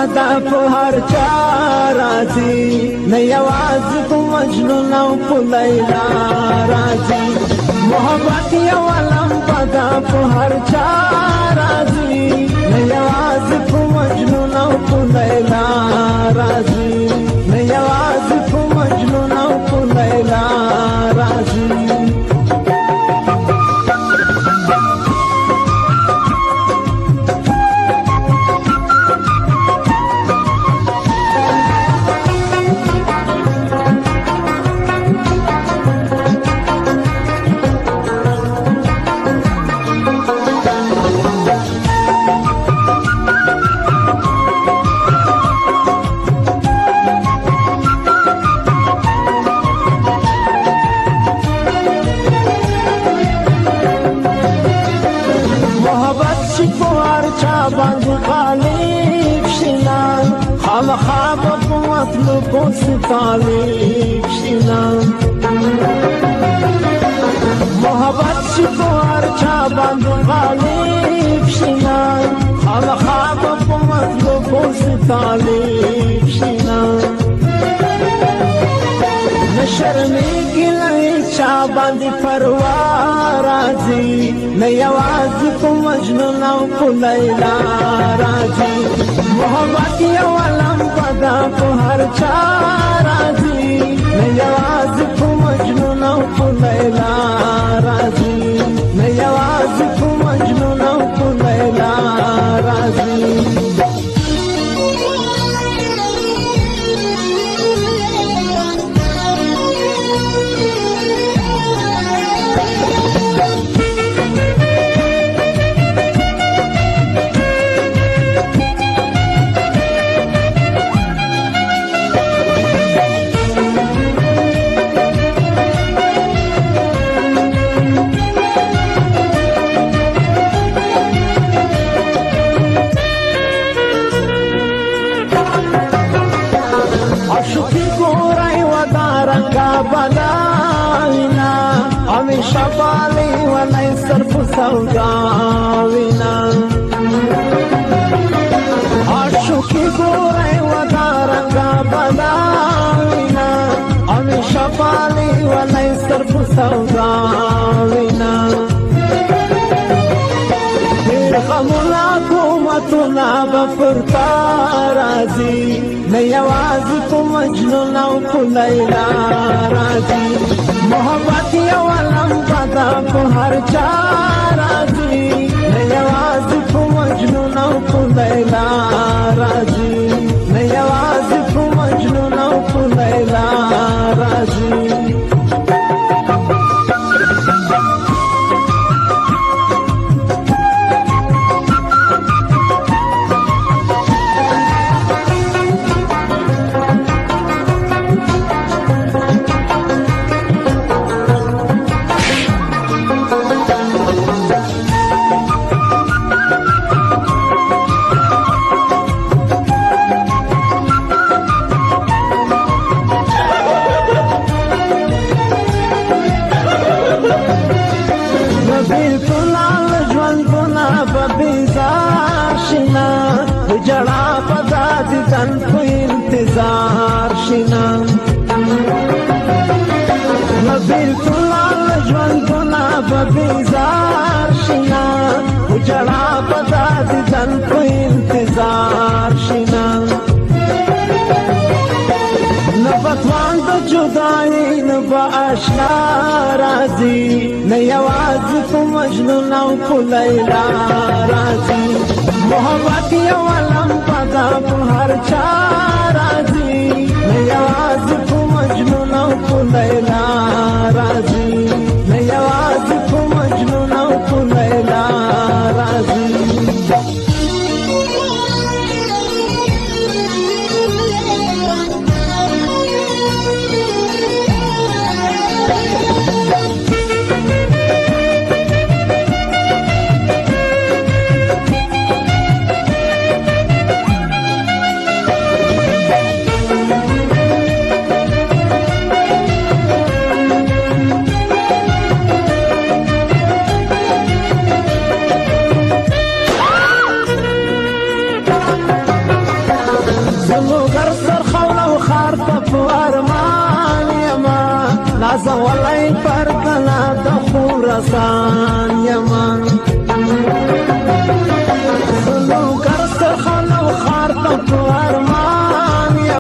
دا په هر چا راځي نه یوازې په مجنون او په لیلا راځي محبت یو لمبه دا په هر چا راځي نه یوازې په مجنون او په لیلا راځي نه یوازې په مجنون او په لیلا راځي باندې غالب شینا خامخا په مطلوبو سي طالب شینا محبت شي په هر چا باندې غالب شینا خامخا په مطلوبو سي طالب شینا نشرمېږي له چا باندې پروا راځي نه یوازې په مجنون او په لیلا راځي محبت یو لمبه ده په هر چا راځي نه یوازې په مجنون او په لیلا راځي نه یوازې په مجنون او په لیلا راځي بلاوینا همیشه بالی ولای صرف سوداوینا عاشقی گوری و دارنگا بلاوینا همیشه بالی ولای صرف سوداوینا دیر غمونا کومتونا بفرتا رازی نه یوازې په مجنون او په لیلا راځي محبت یو لمبه ده په هر چا راځي نه یوازې په مجنون او په لیلا راځي نه یوازې په مجنون او په لیلا راځي جڑا پدا دی تن کو انتظار شنا نبیل تلال جوان گنا ببیزار شنا جڑا پدا دی تن کو انتظار شنا نبتوان دا جدائی نبا اشنا رازی نیوازی کو مجنون او کو لیلا رازی محبت یو لمبه ده په هر چا راځي نه یوازې په مجنون او په لیلا راځي نه یوازې په مجنون او په لیلا راځي غزولی پر کلا د خراسان یما